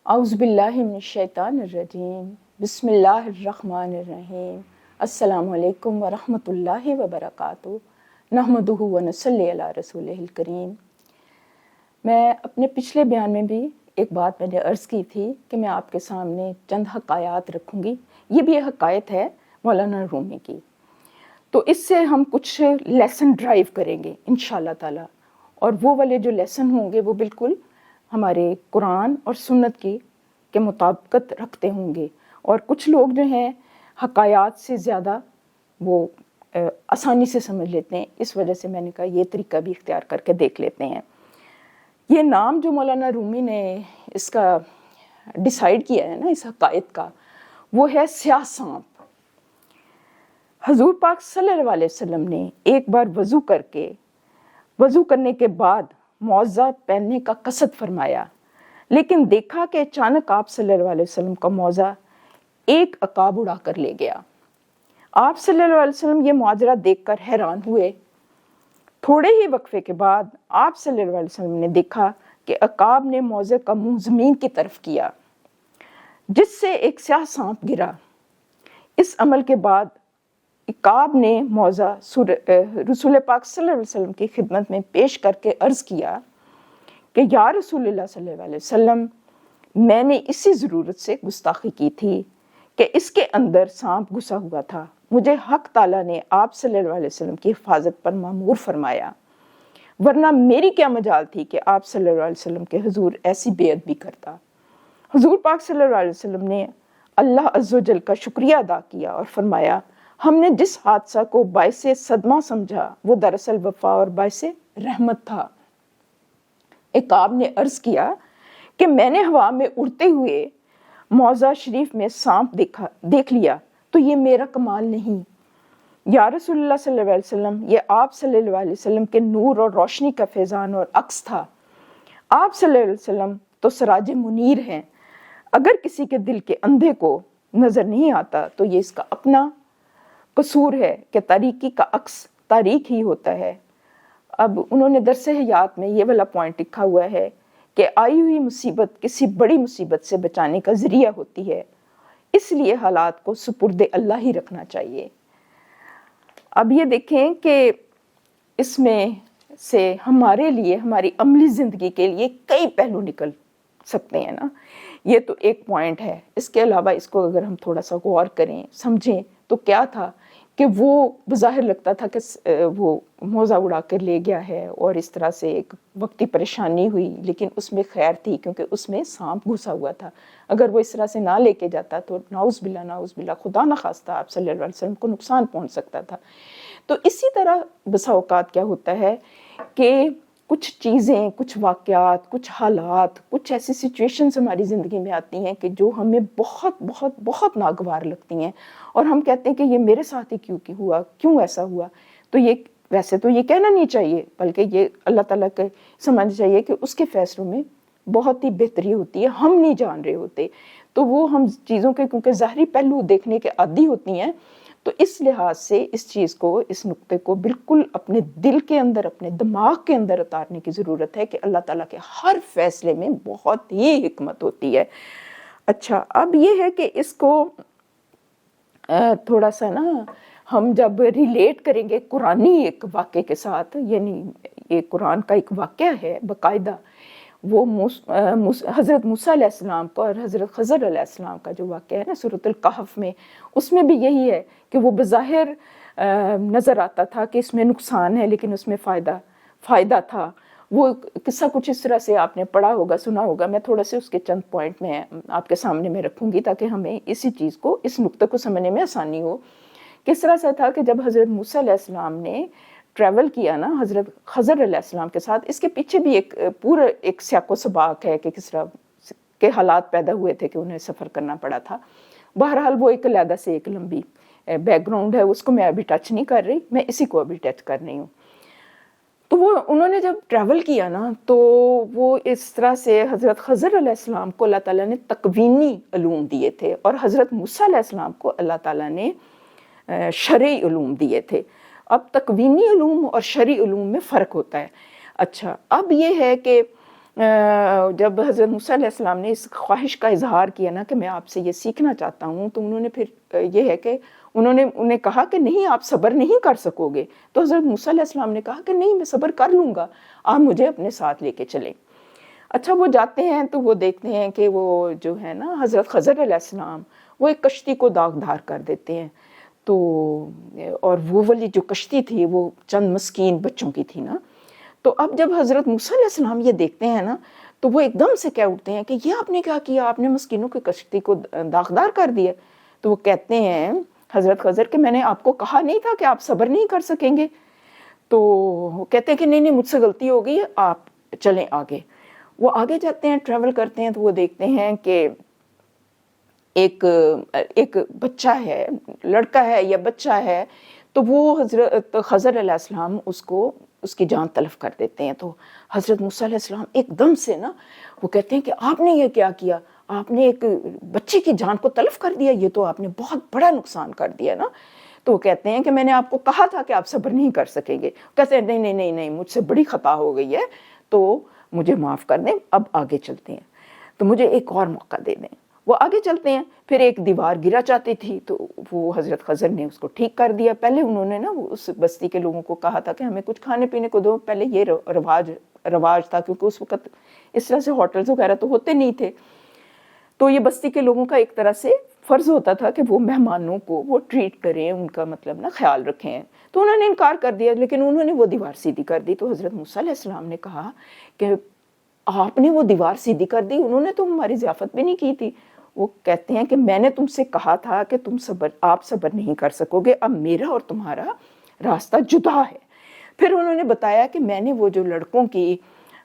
اعوذ باللہ من الشیطان الرجیم بسم اللہ الرحمن الرحیم السلام علیکم ورحمۃ اللہ وبرکاتہ نحمدہ ونصلی علی رسولہ الکریم۔ میں اپنے پچھلے بیان میں بھی ایک بات میں نے عرض کی تھی کہ میں آپ کے سامنے چند حقائق رکھوں گی۔ یہ بھی ایک حقائق ہے مولانا رومی کی، تو اس سے ہم کچھ لیسن ڈرائیو کریں گے انشاءاللہ تعالی، اور وہ والے جو لیسن ہوں گے وہ بالکل ہمارے قرآن اور سنت کے مطابقت رکھتے ہوں گے، اور کچھ لوگ جو ہیں حقائق سے زیادہ وہ آسانی سے سمجھ لیتے ہیں، اس وجہ سے میں نے کہا یہ طریقہ بھی اختیار کر کے دیکھ لیتے ہیں۔ یہ نام جو مولانا رومی نے اس کا ڈیسائیڈ کیا ہے نا اس حقائق کا، وہ ہے سیاہ سانپ۔ حضور پاک صلی اللہ علیہ وسلم نے ایک بار وضو کرنے کے بعد موزہ پہننے کا قصد فرمایا، لیکن دیکھا کہ اچانک آپ صلی اللہ علیہ وسلم کا موزہ ایک عقاب اڑا کر لے گیا۔ آپ صلی اللہ علیہ وسلم یہ معجزہ دیکھ کر حیران ہوئے۔ تھوڑے ہی وقفے کے بعد آپ صلی اللہ علیہ وسلم نے دیکھا کہ عقاب نے موزے کا منہ زمین کی طرف کیا، جس سے ایک سیاہ سانپ گرا۔ اس عمل کے بعد عقاب نے موزہ رسول پاک صلی اللہ علیہ وسلم کی خدمت میں پیش کر کے عرض کیا کہ یا رسول اللہ صلی اللہ علیہ وسلم، میں نے اسی ضرورت سے گستاخی کی تھی کہ اس کے اندر سانپ گھسا ہوا تھا۔ مجھے حق تعالیٰ نے آپ صلی اللہ علیہ وسلم کی حفاظت پر مامور فرمایا، ورنہ میری کیا مجال تھی کہ آپ صلی اللہ علیہ وسلم کے حضور ایسی بے ادبی کرتا۔ حضور پاک صلی اللہ علیہ وسلم نے اللہ عز و جل کا شکریہ ادا کیا اور فرمایا، ہم نے جس حادثہ کو باعث صدمہ سمجھا وہ دراصل وفا اور باعث رحمت تھا۔ عقاب نے عرض کیا کہ میں نے ہوا میں اڑتے ہوئے موزہ شریف میں سانپ دیکھ لیا تو یہ میرا کمال نہیں، یا رسول اللہ صلی اللہ علیہ وسلم، یہ آپ صلی اللہ علیہ وسلم کے نور اور روشنی کا فیضان اور عکس تھا۔ آپ صلی اللہ علیہ وسلم تو سراج منیر ہیں، اگر کسی کے دل کے اندھے کو نظر نہیں آتا تو یہ اس کا اپنا قصور ہے کہ تاریکی کا عکس تاریک ہی ہوتا ہے۔ اب انہوں نے درس حیات میں یہ والا پوائنٹ لکھا ہوا ہے کہ آئی ہوئی مصیبت کسی بڑی مصیبت سے بچانے کا ذریعہ ہوتی ہے، اس لیے حالات کو سپرد اللہ ہی رکھنا چاہیے۔ اب یہ دیکھیں کہ اس میں سے ہمارے لیے، ہماری عملی زندگی کے لیے کئی پہلو نکل سکتے ہیں نا۔ یہ تو ایک پوائنٹ ہے۔ اس کے علاوہ اس کو اگر ہم تھوڑا سا غور کریں، سمجھیں تو کیا تھا کہ وہ بظاہر لگتا تھا کہ وہ موزہ اڑا کر لے گیا ہے اور اس طرح سے ایک وقتی پریشانی ہوئی، لیکن اس میں خیر تھی کیونکہ اس میں سانپ گھسا ہوا تھا۔ اگر وہ اس طرح سے نہ لے کے جاتا تو نعوذ باللہ خدا نخواستہ آپ صلی اللہ علیہ وسلم کو نقصان پہنچ سکتا تھا۔ تو اسی طرح بسا اوقات کیا ہوتا ہے کہ کچھ چیزیں، کچھ واقعات، کچھ حالات، کچھ ایسی سچویشنز ہماری زندگی میں آتی ہیں کہ جو ہمیں بہت بہت بہت ناگوار لگتی ہیں، اور ہم کہتے ہیں کہ یہ میرے ساتھ ہی کیوں ایسا ہوا۔ تو یہ ویسے تو یہ کہنا نہیں چاہیے، بلکہ یہ اللہ تعالیٰ کے سمجھنا چاہیے کہ اس کے فیصلوں میں بہت ہی بہتری ہوتی ہے، ہم نہیں جان رہے ہوتے۔ تو وہ ہم چیزوں کے کیونکہ ظاہری پہلو دیکھنے کے عادی ہوتی ہیں، تو اس لحاظ سے اس چیز کو، اس نقطے کو بالکل اپنے دل کے اندر، اپنے دماغ کے اندر اتارنے کی ضرورت ہے کہ اللہ تعالیٰ کے ہر فیصلے میں بہت ہی حکمت ہوتی ہے۔ اچھا، اب یہ ہے کہ اس کو تھوڑا سا نا ہم جب ریلیٹ کریں گے قرآنی ایک واقعے کے ساتھ، یعنی یہ قرآن کا ایک واقعہ ہے باقاعدہ، وہ حضرت موسیٰ علیہ السلام کا اور حضرت خضر علیہ السلام کا جو واقعہ ہے نا سورۃ الکہف میں، اس میں بھی یہی ہے کہ وہ بظاہر نظر آتا تھا کہ اس میں نقصان ہے لیکن اس میں فائدہ تھا۔ وہ قصہ کچھ اس طرح سے آپ نے پڑھا ہوگا، سنا ہوگا۔ میں تھوڑا سے اس کے چند پوائنٹ میں آپ کے سامنے میں رکھوں گی تاکہ ہمیں اسی چیز کو، اس نقطے کو سمجھنے میں آسانی ہو۔ کس طرح سے تھا کہ جب حضرت موسیٰ علیہ السلام نے ٹریول کیا نا حضرت خضر علیہ السلام کے ساتھ، اس کے پیچھے بھی ایک پورا ایک سیاق و سباق ہے کہ کس طرح کے حالات پیدا ہوئے تھے کہ انہیں سفر کرنا پڑا تھا۔ بہرحال وہ ایک علیحدہ سے ایک لمبی بیک گراؤنڈ ہے، اس کو میں ابھی ٹچ نہیں کر رہی، میں اسی کو ابھی ٹچ کر رہی ہوں۔ تو وہ انہوں نے جب ٹریول کیا نا تو وہ اس طرح سے حضرت خضر علیہ السلام کو اللہ تعالیٰ نے تکوینی علوم دیے تھے، اور حضرت موسیٰ علیہ السلام کو اللہ تعالیٰ نے شرعی علوم دیے تھے۔ اب تکوینی علوم اور شرعی علوم میں فرق ہوتا ہے۔ اچھا، اب یہ ہے کہ جب حضرت موسیٰ علیہ السلام نے اس خواہش کا اظہار کیا نا کہ میں آپ سے یہ سیکھنا چاہتا ہوں، تو انہوں نے پھر یہ ہے کہ انہیں کہا کہ نہیں آپ صبر نہیں کر سکو گے. تو حضرت موسیٰ علیہ السلام نے کہا کہ نہیں میں صبر کر لوں گا، آپ مجھے اپنے ساتھ لے کے چلیں. اچھا وہ جاتے ہیں تو وہ دیکھتے ہیں کہ وہ جو ہے نا حضرت خضر علیہ السلام وہ ایک کشتی کو داغدار کر دیتے ہیں. تو اور وہ والی جو کشتی تھی وہ چند مسکین بچوں کی تھی نا. تو اب جب حضرت موسیٰ علیہ السلام یہ دیکھتے ہیں نا تو وہ ایک دم سے کہہ اٹھتے ہیں کہ یہ آپ نے کیا کیا، آپ نے مسکینوں کی کشتی کو داغدار کر دیا. تو وہ کہتے ہیں حضرت خضر کہ میں نے آپ کو کہا نہیں تھا کہ آپ صبر نہیں کر سکیں گے. تو وہ کہتے ہیں کہ نہیں مجھ سے غلطی ہو گئی، آپ چلیں آگے. وہ آگے جاتے ہیں، ٹریول کرتے ہیں، تو وہ دیکھتے ہیں کہ ایک بچہ ہے، لڑکا ہے یا بچہ ہے. تو وہ حضرت خضر علیہ السلام اس کی جان تلف کر دیتے ہیں. تو حضرت موسیٰ علیہ السلام ایک دم سے نا وہ کہتے ہیں کہ آپ نے یہ کیا کیا، آپ نے ایک بچے کی جان کو تلف کر دیا، یہ تو آپ نے بہت بڑا نقصان کر دیا نا. تو وہ کہتے ہیں کہ میں نے آپ کو کہا تھا کہ آپ صبر نہیں کر سکیں گے. کہتے ہیں نہیں مجھ سے بڑی خطا ہو گئی ہے، تو مجھے معاف کر دیں، اب آگے چلتے ہیں، تو مجھے ایک اور موقع دے دیں. وہ آگے چلتے ہیں. پھر ایک دیوار گرا چاہتی تھی تو وہ حضرت خضر نے اس کو ٹھیک کر دیا. پہلے انہوں نے نا اس بستی کے لوگوں کو کہا تھا کہ ہمیں کچھ کھانے پینے کو دو. پہلے یہ رواج تھا، کیونکہ اس وقت اس طرح سے ہوٹلز وغیرہ تو ہوتے نہیں تھے. تو یہ بستی کے لوگوں کا ایک طرح سے فرض ہوتا تھا کہ وہ مہمانوں کو وہ ٹریٹ کریں، ان کا مطلب نا خیال رکھیں. تو انہوں نے انکار کر دیا، لیکن انہوں نے وہ دیوار سیدھی کر دی. تو حضرت موسیٰ علیہ السلام نے کہا کہ آپ نے وہ دیوار سیدھی کر دی، انہوں نے تو ہماری ضیافت بھی نہیں کی تھی. وہ کہتے ہیں کہ میں نے تم سے کہا تھا کہ آپ صبر نہیں کر سکو گے، اب میرا اور تمہارا راستہ جدا ہے. پھر انہوں نے بتایا کہ میں نے وہ جو لڑکوں کی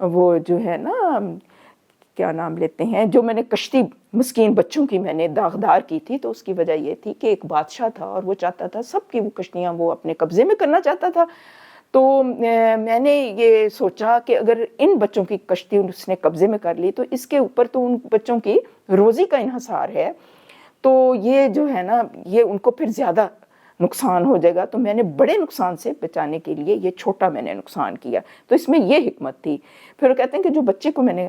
وہ جو ہے نا کیا نام لیتے ہیں، جو میں نے کشتی مسکین بچوں کی میں نے داغدار کی تھی، تو اس کی وجہ یہ تھی کہ ایک بادشاہ تھا اور وہ چاہتا تھا سب کی وہ کشتیاں وہ اپنے قبضے میں کرنا چاہتا تھا. تو میں نے یہ سوچا کہ اگر ان بچوں کی کشتی اس نے قبضے میں کر لی تو اس کے اوپر تو ان بچوں کی روزی کا انحصار ہے، تو یہ جو ہے نا یہ ان کو پھر زیادہ نقصان ہو جائے گا. تو میں نے بڑے نقصان سے بچانے کے لیے یہ چھوٹا میں نے نقصان کیا. تو اس میں یہ حکمت تھی. پھر وہ کہتے ہیں کہ جو بچے کو میں نے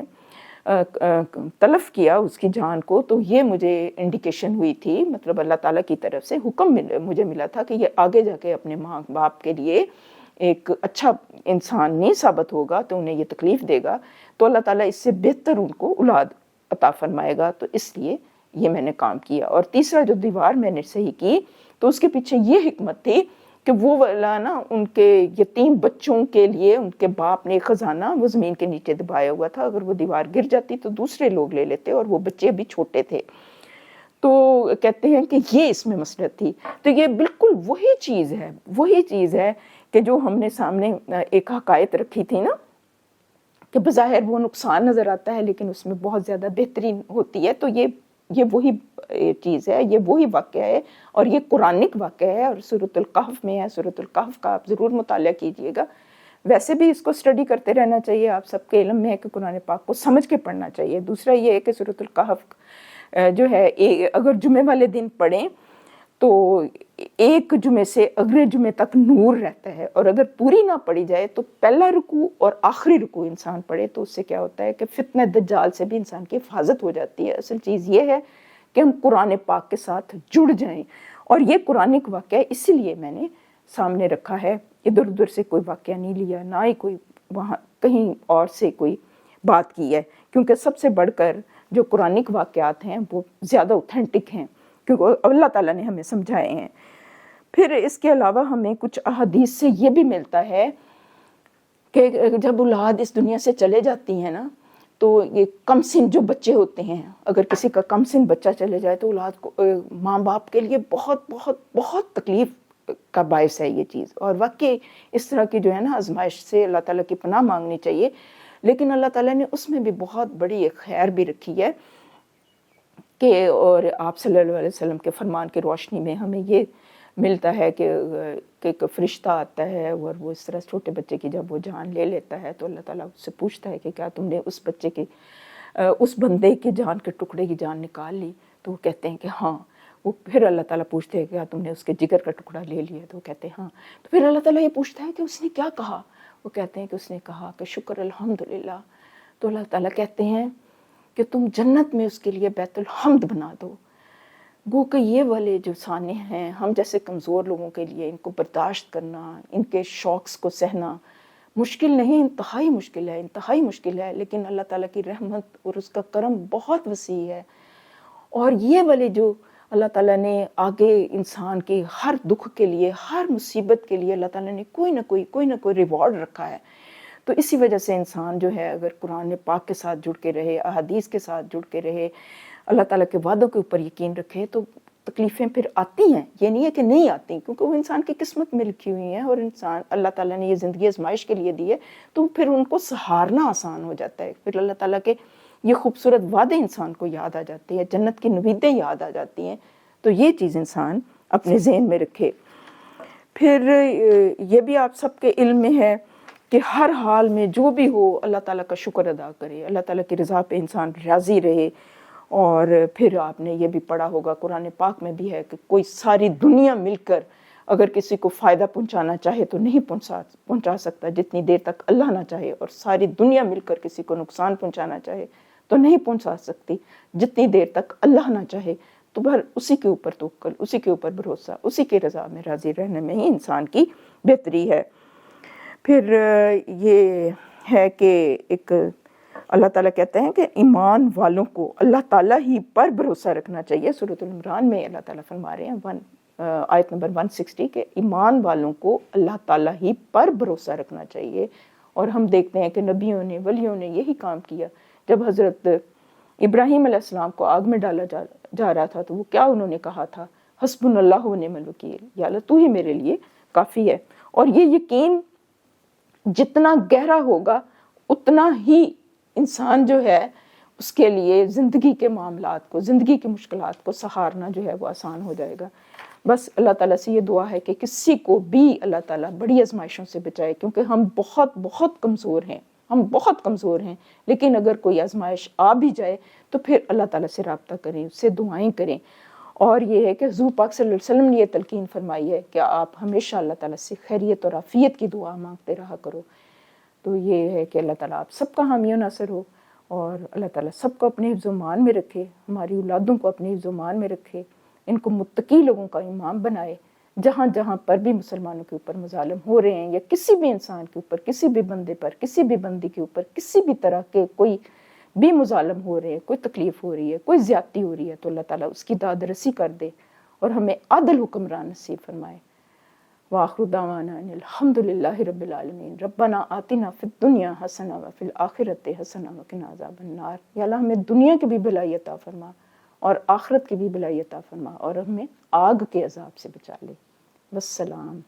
تلف کیا اس کی جان کو، تو یہ مجھے انڈیکیشن ہوئی تھی، مطلب اللہ تعالیٰ کی طرف سے حکم مجھے ملا تھا کہ یہ آگے جا کے اپنے ماں باپ کے لیے ایک اچھا انسان نہیں ثابت ہوگا، تو انہیں یہ تکلیف دے گا، تو اللہ تعالیٰ اس سے بہتر ان کو اولاد عطا فرمائے گا. تو اس لیے یہ میں نے کام کیا. اور تیسرا جو دیوار میں نے صحیح کی تو اس کے پیچھے یہ حکمت تھی کہ وہ والا نا ان کے یتیم بچوں کے لیے ان کے باپ نے ایک خزانہ وہ زمین کے نیچے دبایا ہوا تھا. اگر وہ دیوار گر جاتی تو دوسرے لوگ لے لیتے، اور وہ بچے بھی چھوٹے تھے. تو کہتے ہیں کہ یہ اس میں مصلحت تھی. تو یہ بالکل وہی چیز ہے کہ جو ہم نے سامنے ایک حقائق رکھی تھی نا کہ بظاہر وہ نقصان نظر آتا ہے لیکن اس میں بہت زیادہ بہترین ہوتی ہے. تو یہ وہی چیز ہے، یہ وہی واقعہ ہے، اور یہ قرآنک واقعہ ہے، اور سورۃ الکہف میں ہے. سورۃ الکہف کا آپ ضرور مطالعہ کیجئے گا. ویسے بھی اس کو اسٹڈی کرتے رہنا چاہیے، آپ سب کے علم میں ہے کہ قرآن پاک کو سمجھ کے پڑھنا چاہیے. دوسرا یہ ہے کہ سورۃ الکہف جو ہے اگر جمعے والے دن پڑھیں تو ایک جمعے سے اگلے جمعے تک نور رہتا ہے، اور اگر پوری نہ پڑھی جائے تو پہلا رکوع اور آخری رکوع انسان پڑھے تو اس سے کیا ہوتا ہے کہ فتنہ دجال سے بھی انسان کی حفاظت ہو جاتی ہے. اصل چیز یہ ہے کہ ہم قرآن پاک کے ساتھ جڑ جائیں، اور یہ قرآنک واقعہ اسی لیے میں نے سامنے رکھا ہے. ادھر ادھر سے کوئی واقعہ نہیں لیا، نہ ہی کوئی وہاں کہیں اور سے کوئی بات کی ہے، کیونکہ سب سے بڑھ کر جو قرآنک واقعات ہیں وہ زیادہ اوتھینٹک ہیں، کیونکہ اللہ تعالیٰ نے ہمیں سمجھائے ہیں. پھر اس کے علاوہ ہمیں کچھ احادیث سے یہ بھی ملتا ہے کہ جب اولاد اس دنیا سے چلے جاتی ہیں نا تو یہ کم سن جو بچے ہوتے ہیں، اگر کسی کا کم سن بچہ چلے جائے تو اولاد کو ماں باپ کے لیے بہت بہت بہت تکلیف کا باعث ہے یہ چیز. اور واقعی اس طرح کی جو ہے نا آزمائش سے اللہ تعالیٰ کی پناہ مانگنی چاہیے. لیکن اللہ تعالیٰ نے اس میں بھی بہت بڑی ایک خیر بھی رکھی ہے کہ اور آپ صلی اللہ علیہ وسلم کے فرمان کی روشنی میں ہمیں یہ ملتا ہے کہ ایک فرشتہ آتا ہے اور وہ اس طرح چھوٹے بچے کی جب وہ جان لے لیتا ہے تو اللہ تعالیٰ اس سے پوچھتا ہے کہ کیا تم نے اس بچے کی اس بندے کی جان کے ٹکڑے کی جان نکال لی؟ تو وہ کہتے ہیں کہ ہاں. وہ پھر اللہ تعالیٰ پوچھتے ہیں کہ کیا تم نے اس کے جگر کا ٹکڑا لے لیا؟ تو وہ کہتے ہیں ہاں. تو پھر اللہ تعالیٰ یہ پوچھتا ہے کہ اس نے کیا کہا؟ وہ کہتے ہیں کہ اس نے کہا کہ شکر الحمدللہ، تو اللہ تعالیٰ کہتے ہیں کہ تم جنت میں اس کے لیے بیت الحمد بنا دو. گو کہ یہ والے جو سانے ہیں ہم جیسے کمزور لوگوں کے لیے ان کو برداشت کرنا، ان کے شوقس کو سہنا مشکل نہیں، انتہائی مشکل ہے، انتہائی مشکل ہے، لیکن اللہ تعالیٰ کی رحمت اور اس کا کرم بہت وسیع ہے. اور یہ والے جو اللہ تعالیٰ نے آگے انسان کے ہر دکھ کے لیے، ہر مصیبت کے لیے اللہ تعالیٰ نے کوئی نہ کوئی ریوارڈ رکھا ہے. تو اسی وجہ سے انسان جو ہے اگر قرآن پاک کے ساتھ جڑ کے رہے، احادیث کے ساتھ جڑ کے رہے، اللہ تعالیٰ کے وعدوں کے اوپر یقین رکھے، تو تکلیفیں پھر آتی ہیں. یہ نہیں ہے کہ نہیں آتی، کیونکہ وہ انسان کی قسمت میں لکھی ہوئی ہیں، اور انسان اللہ تعالیٰ نے یہ زندگی آزمائش کے لیے دی ہے، تو پھر ان کو سہارنا آسان ہو جاتا ہے. پھر اللہ تعالیٰ کے یہ خوبصورت وعدے انسان کو یاد آ جاتے ہیں، جنت کی نویدیں یاد آ جاتی ہیں. تو یہ چیز انسان اپنے ذہن میں رکھے. پھر یہ بھی آپ سب کے علم میں ہے کہ ہر حال میں جو بھی ہو اللہ تعالیٰ کا شکر ادا کرے، اللہ تعالیٰ کی رضا پہ انسان راضی رہے. اور پھر آپ نے یہ بھی پڑھا ہوگا قرآن پاک میں بھی ہے کہ کوئی ساری دنیا مل کر اگر کسی کو فائدہ پہنچانا چاہے تو نہیں پہنچا سکتا جتنی دیر تک اللہ نہ چاہے، اور ساری دنیا مل کر کسی کو نقصان پہنچانا چاہے تو نہیں پہنچا سکتی جتنی دیر تک اللہ نہ چاہے. تو بھر اسی کے اوپر توکل، اسی کے اوپر بھروسہ، اسی کی رضا میں راضی رہنے میں ہی انسان کی بہتری ہے. پھر یہ ہے کہ ایک اللہ تعالیٰ کہتے ہیں کہ ایمان والوں کو اللہ تعالیٰ ہی پر بھروسہ رکھنا چاہیے. سورۃ العمران میں اللہ تعالیٰ فرما رہے ہیں آیت نمبر 160 کہ ایمان والوں کو اللہ تعالیٰ ہی پر بھروسہ رکھنا چاہیے. اور ہم دیکھتے ہیں کہ نبیوں نے، ولیوں نے یہی کام کیا. جب حضرت ابراہیم علیہ السلام کو آگ میں ڈالا جا رہا تھا تو وہ کیا انہوں نے کہا تھا؟ حسبنا اللہ و نعم الوکیل، یا اللہ تو ہی میرے لیے کافی ہے. اور یہ یقین جتنا گہرا ہوگا اتنا ہی انسان جو ہے اس کے لیے زندگی کے معاملات کو، زندگی کی مشکلات کو سہارنا جو ہے وہ آسان ہو جائے گا. بس اللہ تعالیٰ سے یہ دعا ہے کہ کسی کو بھی اللہ تعالیٰ بڑی آزمائشوں سے بچائے، کیونکہ ہم بہت بہت کمزور ہیں، ہم بہت کمزور ہیں. لیکن اگر کوئی آزمائش آ بھی جائے تو پھر اللہ تعالیٰ سے رابطہ کریں، اس سے دعائیں کریں. اور یہ ہے کہ حضور پاک صلی اللہ علیہ وسلم نے یہ تلقین فرمائی ہے کہ آپ ہمیشہ اللہ تعالیٰ سے خیریت اور عافیت کی دعا مانگتے رہا کرو. تو یہ ہے کہ اللہ تعالیٰ آپ سب کا حامی و ناصر ہو، اور اللہ تعالیٰ سب کو اپنے حفظ و مان میں رکھے، ہماری اولادوں کو اپنے حفظ و مان میں رکھے، ان کو متقی لوگوں کا امام بنائے. جہاں جہاں پر بھی مسلمانوں کے اوپر مظالم ہو رہے ہیں، یا کسی بھی انسان کے اوپر، کسی بھی بندے پر، کسی بھی بندی کے اوپر کسی بھی طرح کے کوئی بھی مظالم ہو رہے ہیں، کوئی تکلیف ہو رہی ہے، کوئی زیادتی ہو رہی ہے، تو اللہ تعالیٰ اس کی داد رسی کر دے اور ہمیں عادل حکمران نصیب فرمائے. وآخر دعوانا ان الحمد للہ رب العالمین. ربنا آتنا فی الدنیا حسنہ وفی الآخرۃ حسنہ وقنا عذاب النار. یا اللہ ہمیں دنیا کی بھی بھلائی عطا فرما اور آخرت کی بھی بھلائی عطا فرما، اور ہمیں آگ کے عذاب سے بچا لے. والسلام.